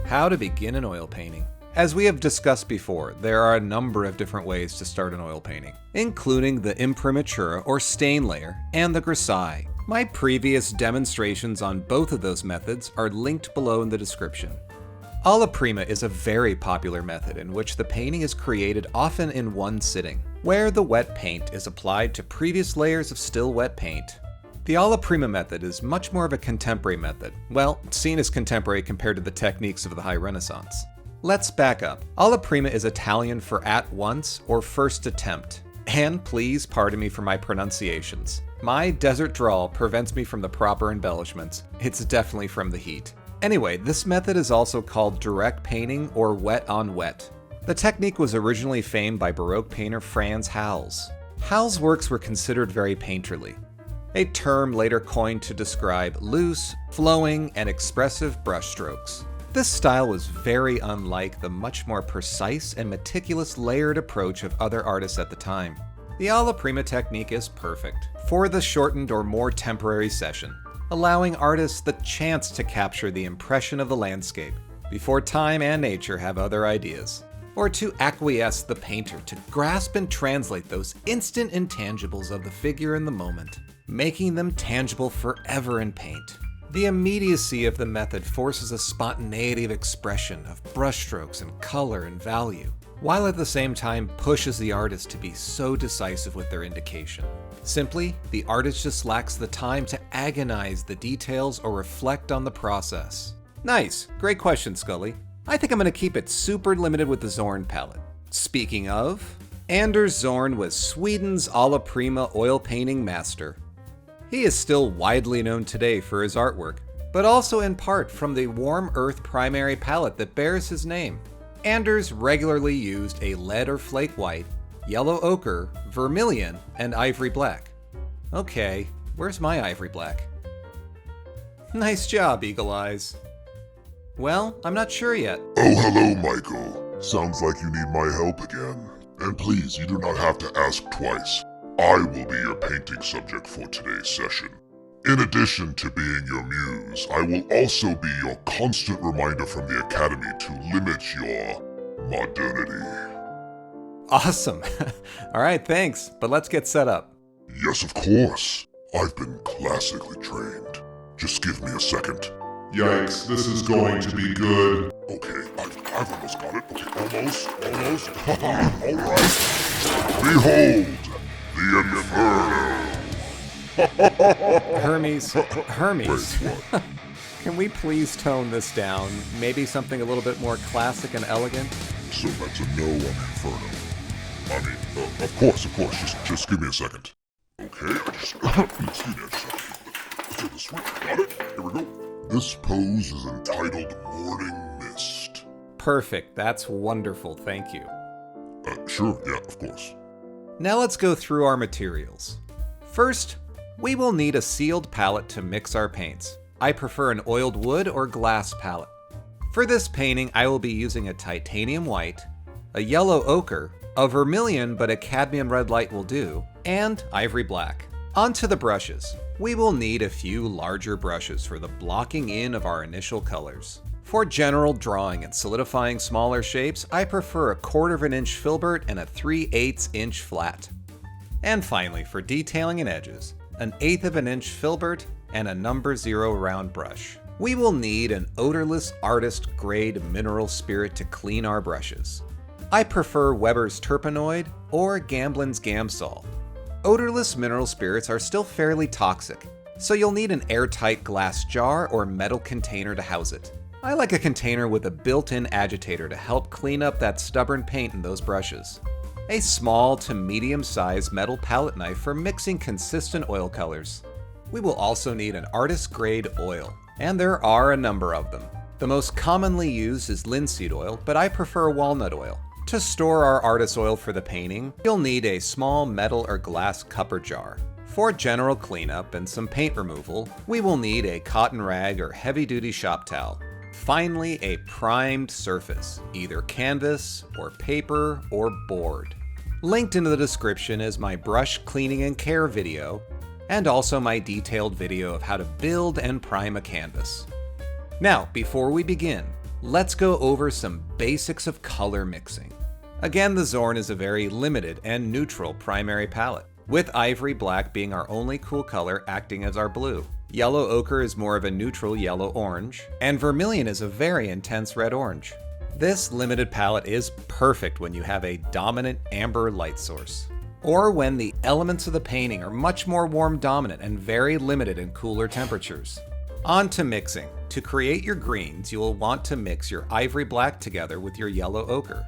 How to begin an oil painting. As we have discussed before, there are a number of different ways to start an oil painting, including the imprimatura or stain layer and the grisaille. My previous demonstrations on both of those methods are linked below in the description. Alla Prima is a very popular method in which the painting is created often in one sitting, where the wet paint is applied to previous layers of still wet paint. The Alla Prima method is much more of a contemporary method, well, seen as contemporary compared to the techniques of the High Renaissance. Let's back up. Alla Prima is Italian for at once or first attempt. And please pardon me for my pronunciations. My desert drawl prevents me from the proper embellishments. It's definitely from the heat. Anyway, this method is also called direct painting or wet on wet. The technique was originally famed by Baroque painter Frans Hals. Hals' works were considered very painterly, a term later coined to describe loose, flowing, and expressive brushstrokes. This style was very unlike the much more precise and meticulous layered approach of other artists at the time. The Alla Prima technique is perfect for the shortened or more temporary session, allowing artists the chance to capture the impression of the landscape before time and nature have other ideas, or to acquiesce the painter to grasp and translate those instant intangibles of the figure in the moment, making them tangible forever in paint. The immediacy of the method forces a spontaneity of expression of brushstrokes and color and value, while at the same time pushes the artist to be so decisive with their indication. Simply, the artist just lacks the time to agonize the details or reflect on the process. Nice, great question, Scully. I think I'm going to keep it super limited with the Zorn palette. Speaking of, Anders Zorn was Sweden's Alla Prima oil painting master. He is still widely known today for his artwork, but also in part from the warm earth primary palette that bears his name. Anders regularly used a lead or flake white, yellow ochre, vermilion, and ivory black. Okay, where's my ivory black? Nice job, Eagle Eyes. Well, I'm not sure yet. Oh, hello, Michael. Sounds like you need my help again. And please, you do not have to ask twice. I will be your painting subject for today's session. In addition to being your muse, I will also be your constant reminder from the Academy to limit your modernity. Awesome. All right, thanks, but let's get set up. Yes, of course. I've been classically trained. Just give me a second. Yikes, this is going to be good. Okay, I've almost got it. Okay, almost. All right. Behold, the Inferno. Hermes. Wait, what? Can we please tone this down? Maybe something a little bit more classic and elegant? So that's a no on Inferno. I mean, of course. Just give me a second. Okay, excuse me a second. Okay, this way. Got it? Here we go. This pose is entitled Morning Mist. Perfect. That's wonderful. Thank you. Sure. Yeah, of course. Now let's go through our materials. First, we will need a sealed palette to mix our paints. I prefer an oiled wood or glass palette. For this painting, I will be using a titanium white, a yellow ochre, a vermilion but a cadmium red light will do, and ivory black. Onto the brushes. We will need a few larger brushes for the blocking in of our initial colors. For general drawing and solidifying smaller shapes, I prefer a 1/4 inch filbert and a 3/8 inch flat. And finally, for detailing and edges, an 1/8 inch filbert and a number 0 round brush. We will need an odorless artist grade mineral spirit to clean our brushes. I prefer Weber's Terpenoid or Gamblin's Gamsol. Odorless mineral spirits are still fairly toxic, so you'll need an airtight glass jar or metal container to house it. I like a container with a built-in agitator to help clean up that stubborn paint in those brushes. A small to medium-sized metal palette knife for mixing consistent oil colors. We will also need an artist-grade oil, and there are a number of them. The most commonly used is linseed oil, but I prefer walnut oil. To store our artist oil for the painting, you'll need a small metal or glass cupper jar. For general cleanup and some paint removal, we will need a cotton rag or heavy-duty shop towel. Finally, a primed surface, either canvas or paper or board. Linked in the description is my brush cleaning and care video, and also my detailed video of how to build and prime a canvas. Now, before we begin, let's go over some basics of color mixing. Again, the Zorn is a very limited and neutral primary palette, with ivory black being our only cool color acting as our blue. Yellow ochre is more of a neutral yellow-orange, and vermilion is a very intense red-orange. This limited palette is perfect when you have a dominant amber light source, or when the elements of the painting are much more warm dominant and very limited in cooler temperatures. On to mixing. To create your greens, you will want to mix your ivory black together with your yellow ochre.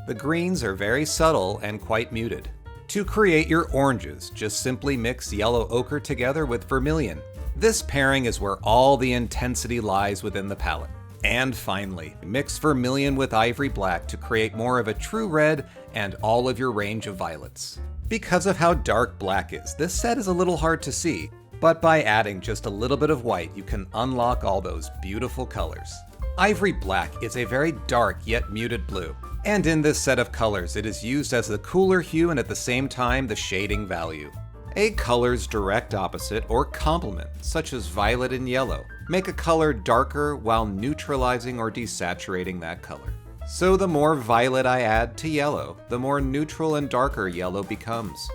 The greens are very subtle and quite muted. To create your oranges, just simply mix yellow ochre together with vermilion. This pairing is where all the intensity lies within the palette. And finally, mix vermilion with ivory black to create more of a true red and all of your range of violets. Because of how dark black is, this set is a little hard to see, but by adding just a little bit of white, you can unlock all those beautiful colors. Ivory black is a very dark yet muted blue, and in this set of colors, it is used as the cooler hue and at the same time the shading value. A color's direct opposite or complement, such as violet and yellow, make a color darker while neutralizing or desaturating that color. So the more violet I add to yellow, the more neutral and darker yellow becomes.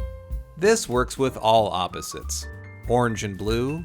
This works with all opposites: orange and blue,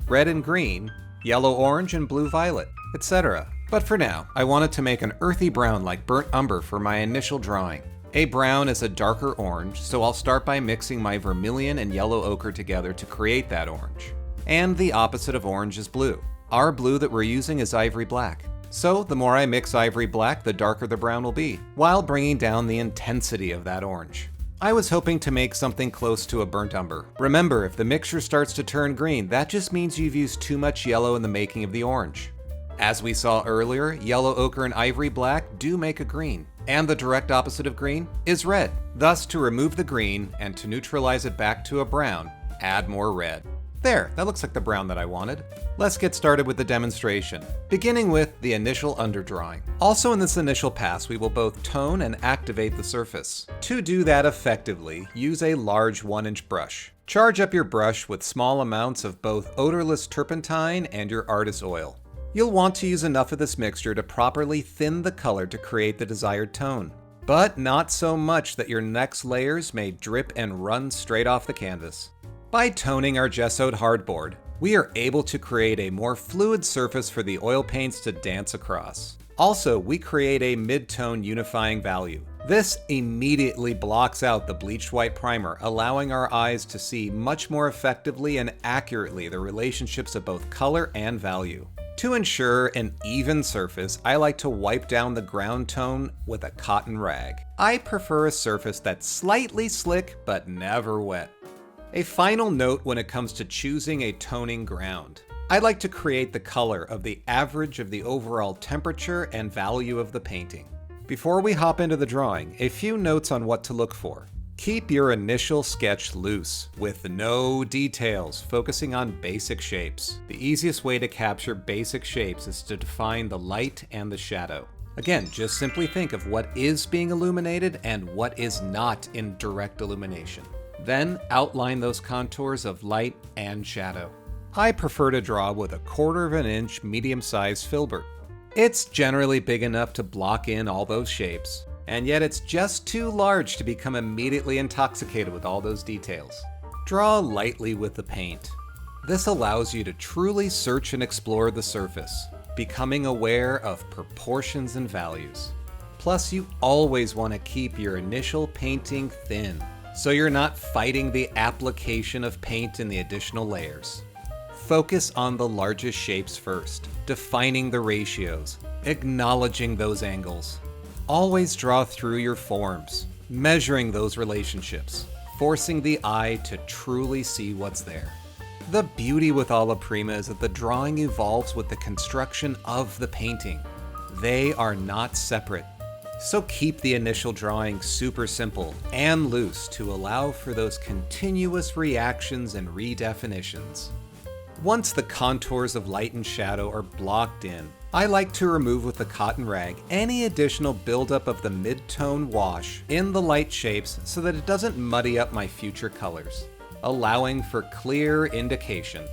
red and green, yellow-orange and blue-violet, etc. But for now, I wanted to make an earthy brown like burnt umber for my initial drawing. A brown is a darker orange, so I'll start by mixing my vermilion and yellow ochre together to create that orange. And the opposite of orange is blue. Our blue that we're using is ivory black. So the more I mix ivory black, the darker the brown will be, while bringing down the intensity of that orange. I was hoping to make something close to a burnt umber. Remember, if the mixture starts to turn green, that just means you've used too much yellow in the making of the orange. As we saw earlier, yellow ochre and ivory black do make a green, and the direct opposite of green is red. Thus, to remove the green and to neutralize it back to a brown, add more red. There, that looks like the brown that I wanted. Let's get started with the demonstration, beginning with the initial underdrawing. Also in this initial pass, we will both tone and activate the surface. To do that effectively, use a large 1-inch brush. Charge up your brush with small amounts of both odorless turpentine and your artist oil. You'll want to use enough of this mixture to properly thin the color to create the desired tone, but not so much that your next layers may drip and run straight off the canvas. By toning our gessoed hardboard, we are able to create a more fluid surface for the oil paints to dance across. Also, we create a mid-tone unifying value. This immediately blocks out the bleached white primer, allowing our eyes to see much more effectively and accurately the relationships of both color and value. To ensure an even surface, I like to wipe down the ground tone with a cotton rag. I prefer a surface that's slightly slick but never wet. A final note when it comes to choosing a toning ground. I like to create the color of the average of the overall temperature and value of the painting. Before we hop into the drawing, a few notes on what to look for. Keep your initial sketch loose, with no details, focusing on basic shapes. The easiest way to capture basic shapes is to define the light and the shadow. Again, just simply think of what is being illuminated and what is not in direct illumination. Then outline those contours of light and shadow. I prefer to draw with a 1/4 inch medium-sized filbert. It's generally big enough to block in all those shapes, and yet it's just too large to become immediately intoxicated with all those details. Draw lightly with the paint. This allows you to truly search and explore the surface, becoming aware of proportions and values. Plus, you always want to keep your initial painting thin, so you're not fighting the application of paint in the additional layers. Focus on the largest shapes first, defining the ratios, acknowledging those angles. Always draw through your forms, measuring those relationships, forcing the eye to truly see what's there. The beauty with Alla Prima is that the drawing evolves with the construction of the painting. They are not separate. So keep the initial drawing super simple and loose to allow for those continuous reactions and redefinitions. Once the contours of light and shadow are blocked in, I like to remove with a cotton rag any additional buildup of the mid-tone wash in the light shapes so that it doesn't muddy up my future colors, allowing for clear indication.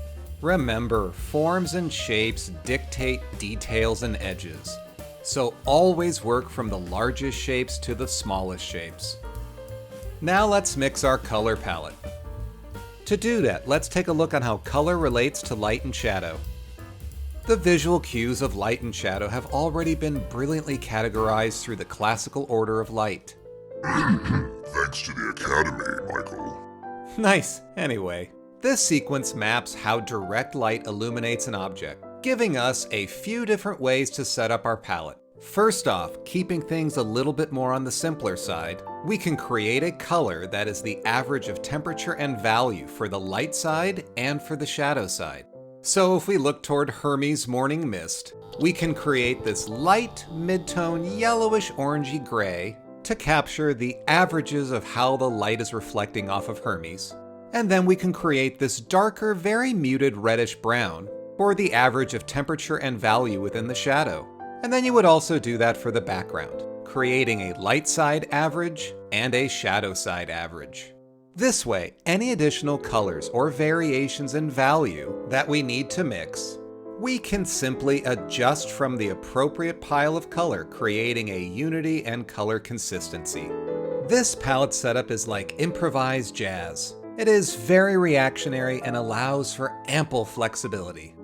Remember, forms and shapes dictate details and edges, so always work from the largest shapes to the smallest shapes. Now let's mix our color palette. To do that, let's take a look on how color relates to light and shadow. The visual cues of light and shadow have already been brilliantly categorized through the classical order of light. Thanks to the Academy, Michael. Nice. Anyway, this sequence maps how direct light illuminates an object, giving us a few different ways to set up our palette. First off, keeping things a little bit more on the simpler side, we can create a color that is the average of temperature and value for the light side and for the shadow side. So if we look toward Hermes Morning Mist, we can create this light, mid-tone, yellowish orangey gray to capture the averages of how the light is reflecting off of Hermes. And then we can create this darker, very muted reddish brown for the average of temperature and value within the shadow. And then you would also do that for the background, creating a light side average and a shadow side average. This way, any additional colors or variations in value that we need to mix, we can simply adjust from the appropriate pile of color, creating a unity and color consistency. This palette setup is like improvised jazz. It is very reactionary and allows for ample flexibility.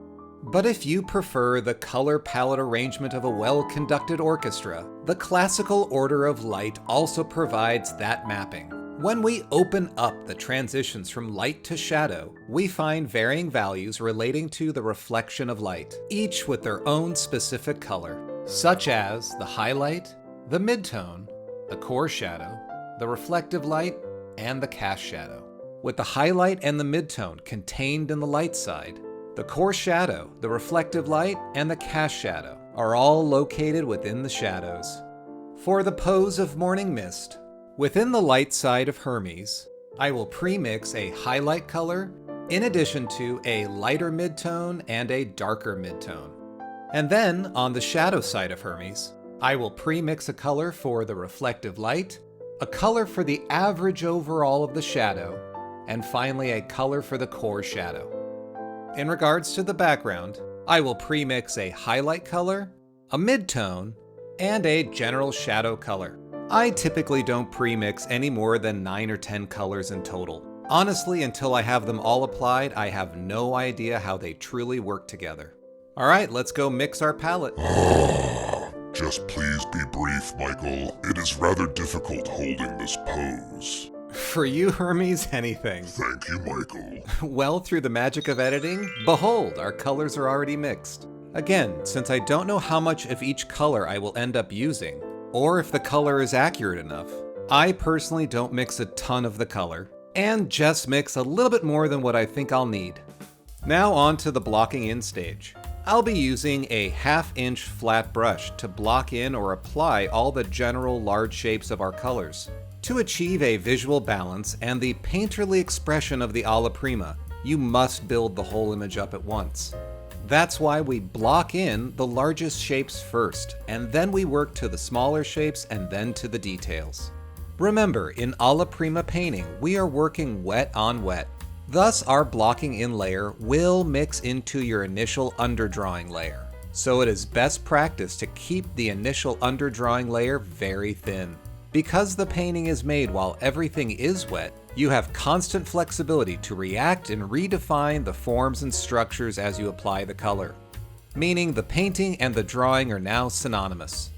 But if you prefer the color palette arrangement of a well-conducted orchestra, the classical order of light also provides that mapping. When we open up the transitions from light to shadow, we find varying values relating to the reflection of light, each with their own specific color, such as the highlight, the midtone, the core shadow, the reflective light, and the cast shadow. With the highlight and the midtone contained in the light side, the core shadow, the reflective light, and the cast shadow are all located within the shadows. For the pose of Morning Mist, within the light side of Hermes, I will pre-mix a highlight color in addition to a lighter midtone and a darker midtone. And then, on the shadow side of Hermes, I will pre-mix a color for the reflective light, a color for the average overall of the shadow, and finally a color for the core shadow. In regards to the background, I will pre-mix a highlight color, a midtone, and a general shadow color. I typically don't pre-mix any more than 9 or 10 colors in total. Honestly, until I have them all applied, I have no idea how they truly work together. Alright, let's go mix our palette. Just please be brief, Michael. It is rather difficult holding this pose. For you, Hermes, anything. Thank you, Michael. Well, through the magic of editing, behold, our colors are already mixed. Again, since I don't know how much of each color I will end up using, or if the color is accurate enough, I personally don't mix a ton of the color, and just mix a little bit more than what I think I'll need. Now on to the blocking in stage. I'll be using a 1/2 inch flat brush to block in or apply all the general large shapes of our colors. To achieve a visual balance and the painterly expression of the Alla Prima, you must build the whole image up at once. That's why we block in the largest shapes first, and then we work to the smaller shapes and then to the details. Remember, in Alla Prima painting, we are working wet on wet. Thus, our blocking in layer will mix into your initial underdrawing layer. So it is best practice to keep the initial underdrawing layer very thin. Because the painting is made while everything is wet, you have constant flexibility to react and redefine the forms and structures as you apply the color. Meaning the painting and the drawing are now synonymous.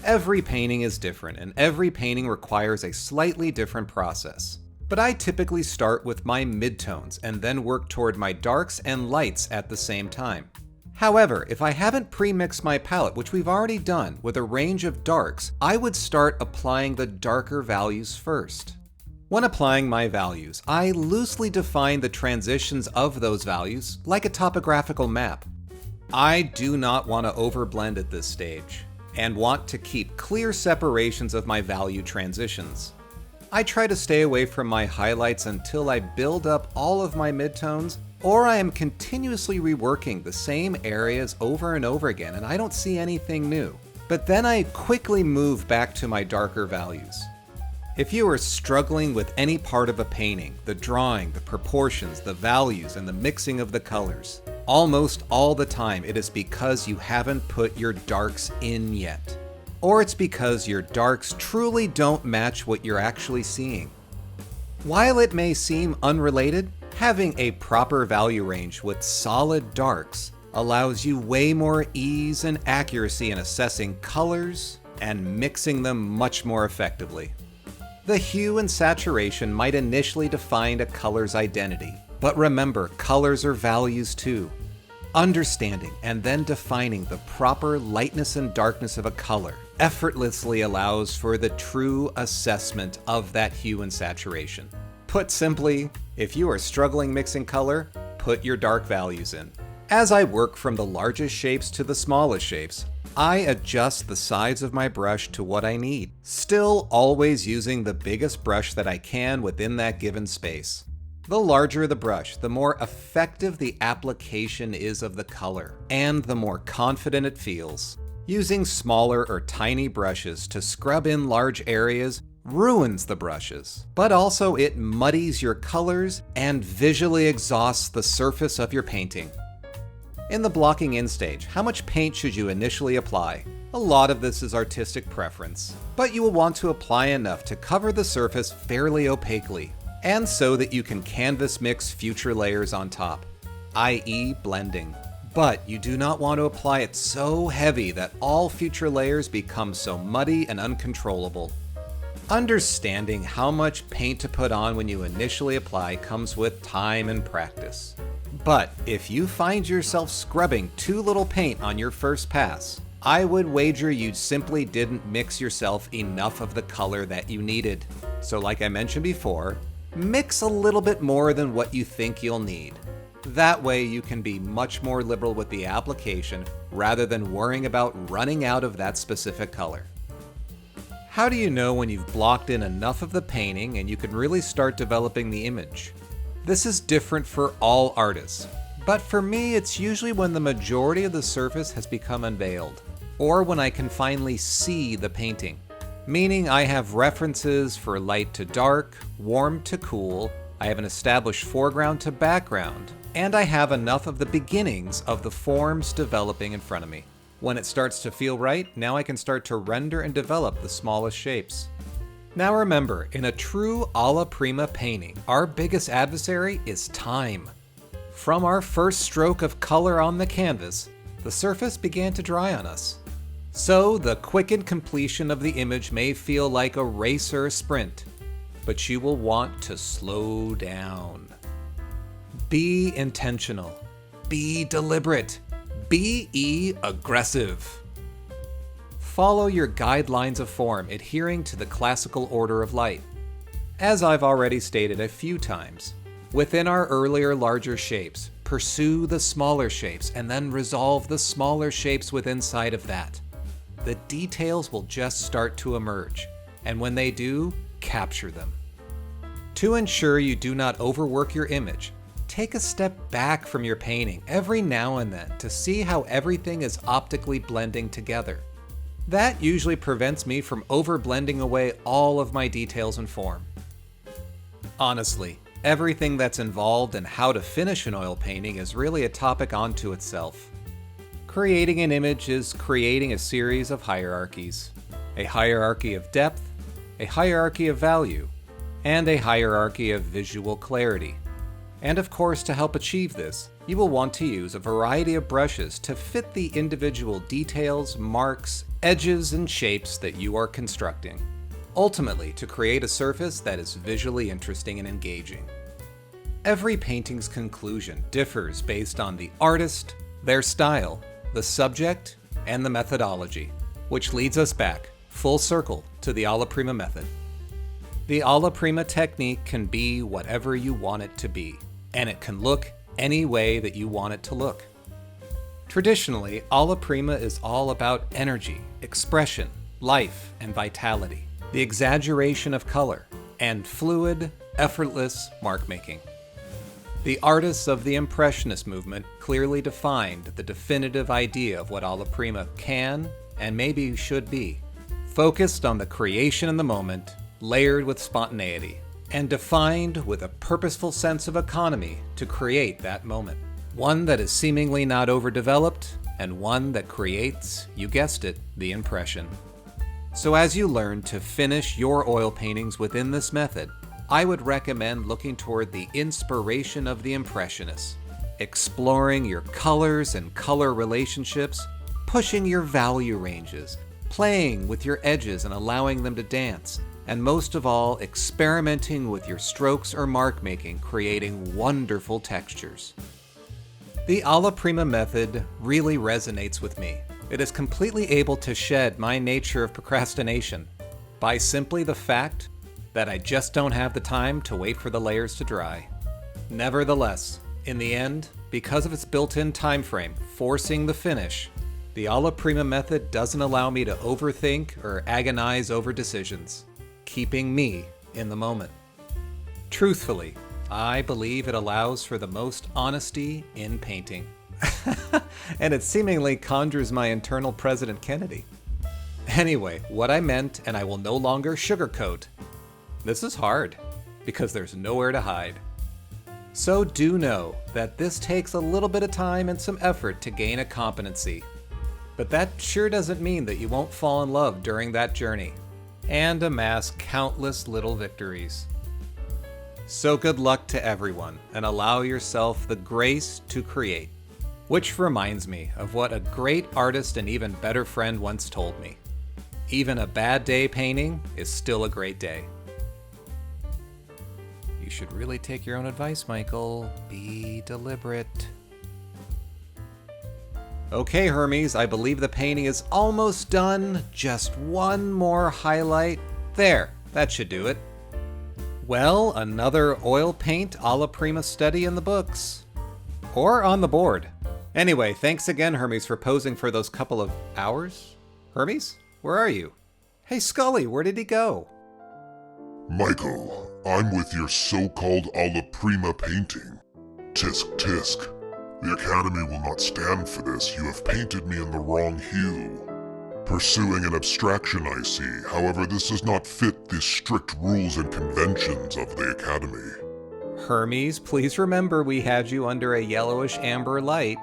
Every painting is different, and every painting requires a slightly different process. But I typically start with my midtones and then work toward my darks and lights at the same time. However, if I haven't pre-mixed my palette, which we've already done, with a range of darks, I would start applying the darker values first. When applying my values, I loosely define the transitions of those values like a topographical map. I do not want to overblend at this stage, and want to keep clear separations of my value transitions. I try to stay away from my highlights until I build up all of my midtones, or I am continuously reworking the same areas over and over again and I don't see anything new. But then I quickly move back to my darker values. If you are struggling with any part of a painting, the drawing, the proportions, the values, and the mixing of the colors, almost all the time it is because you haven't put your darks in yet. Or it's because your darks truly don't match what you're actually seeing. While it may seem unrelated, having a proper value range with solid darks allows you way more ease and accuracy in assessing colors and mixing them much more effectively. The hue and saturation might initially define a color's identity, but remember, colors are values too. Understanding and then defining the proper lightness and darkness of a color effortlessly allows for the true assessment of that hue and saturation. Put simply, if you are struggling mixing color, put your dark values in. As I work from the largest shapes to the smallest shapes, I adjust the size of my brush to what I need, still always using the biggest brush that I can within that given space. The larger the brush, the more effective the application is of the color, and the more confident it feels. Using smaller or tiny brushes to scrub in large areas ruins the brushes, but also it muddies your colors and visually exhausts the surface of your painting. In the blocking in stage, how much paint should you initially apply? A lot of this is artistic preference, but you will want to apply enough to cover the surface fairly opaquely, and so that you can canvas mix future layers on top, i.e. blending. But you do not want to apply it so heavy that all future layers become so muddy and uncontrollable. Understanding how much paint to put on when you initially apply comes with time and practice. But if you find yourself scrubbing too little paint on your first pass, I would wager you simply didn't mix yourself enough of the color that you needed. So like I mentioned before, mix a little bit more than what you think you'll need. That way you can be much more liberal with the application rather than worrying about running out of that specific color. How do you know when you've blocked in enough of the painting and you can really start developing the image? This is different for all artists, but for me it's usually when the majority of the surface has become unveiled, or when I can finally see the painting, meaning I have references for light to dark, warm to cool, I have an established foreground to background, and I have enough of the beginnings of the forms developing in front of me. When it starts to feel right, now I can start to render and develop the smallest shapes. Now remember, in a true Alla Prima painting, our biggest adversary is time. From our first stroke of color on the canvas, the surface began to dry on us. So the quickened completion of the image may feel like a race or a sprint, but you will want to slow down. Be intentional. Be deliberate. Be aggressive. Follow your guidelines of form, adhering to the classical order of light. As I've already stated a few times, within our earlier larger shapes, pursue the smaller shapes and then resolve the smaller shapes within sight of that. The details will just start to emerge, and when they do, capture them. To ensure you do not overwork your image, take a step back from your painting every now and then to see how everything is optically blending together. That usually prevents me from over-blending away all of my details and form. Honestly, everything that's involved in how to finish an oil painting is really a topic unto itself. Creating an image is creating a series of hierarchies. A hierarchy of depth, a hierarchy of value, and a hierarchy of visual clarity. And of course, to help achieve this, you will want to use a variety of brushes to fit the individual details, marks, edges, and shapes that you are constructing. Ultimately, to create a surface that is visually interesting and engaging. Every painting's conclusion differs based on the artist, their style, the subject, and the methodology, which leads us back, full circle, to the Alla Prima method. The Alla Prima technique can be whatever you want it to be, and it can look any way that you want it to look. Traditionally, Alla Prima is all about energy, expression, life, and vitality, the exaggeration of color, and fluid, effortless mark-making. The artists of the Impressionist movement clearly defined the definitive idea of what Alla Prima can and maybe should be, focused on the creation in the moment, layered with spontaneity, and defined with a purposeful sense of economy to create that moment. One that is seemingly not overdeveloped, and one that creates, you guessed it, the impression. So as you learn to finish your oil paintings within this method, I would recommend looking toward the inspiration of the Impressionists, exploring your colors and color relationships, pushing your value ranges, playing with your edges and allowing them to dance, and most of all, experimenting with your strokes or mark making, creating wonderful textures. The Alla Prima method really resonates with me. It is completely able to shed my nature of procrastination by simply the fact that I just don't have the time to wait for the layers to dry. Nevertheless, in the end, because of its built-in time frame forcing the finish, the Alla Prima method doesn't allow me to overthink or agonize over decisions, keeping me in the moment. Truthfully, I believe it allows for the most honesty in painting. And it seemingly conjures my internal President Kennedy. Anyway, what I meant, and I will no longer sugarcoat. This is hard, because there's nowhere to hide. So do know that this takes a little bit of time and some effort to gain a competency. But that sure doesn't mean that you won't fall in love during that journey, and amass countless little victories. So good luck to everyone, and allow yourself the grace to create. Which reminds me of what a great artist and even better friend once told me. Even a bad day painting is still a great day. You should really take your own advice, Michael. Be deliberate. Okay, Hermes, I believe the painting is almost done. Just one more highlight. There, that should do it. Well, another oil paint Alla Prima study in the books. Or on the board. Anyway, thanks again, Hermes, for posing for those couple of hours. Hermes, where are you? Hey, Scully, where did he go? Michael, I'm with your so-called Alla Prima painting. Tisk tisk. The Academy will not stand for this. You have painted me in the wrong hue. Pursuing an abstraction, I see. However, this does not fit the strict rules and conventions of the Academy. Hermes, please remember we had you under a yellowish amber light.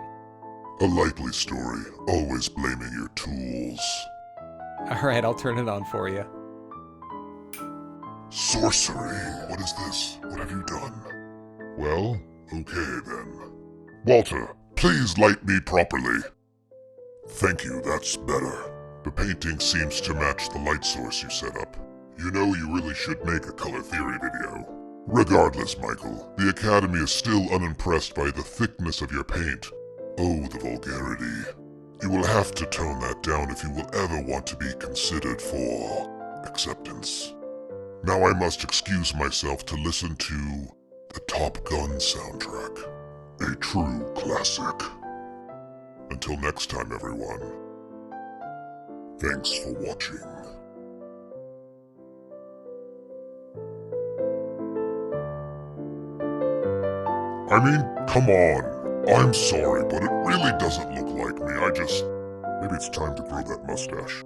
A likely story, always blaming your tools. Alright, I'll turn it on for you. Sorcery, what is this? What have you done? Well, okay then. Walter, please light me properly. Thank you, that's better. The painting seems to match the light source you set up. You know, you really should make a color theory video. Regardless, Michael, the Academy is still unimpressed by the thickness of your paint. Oh, the vulgarity. You will have to tone that down if you will ever want to be considered for acceptance. Now I must excuse myself to listen to the Top Gun soundtrack. A true classic. Until next time, everyone. Thanks for watching. I mean, come on. I'm sorry, but it really doesn't look like me. Maybe it's time to grow that mustache.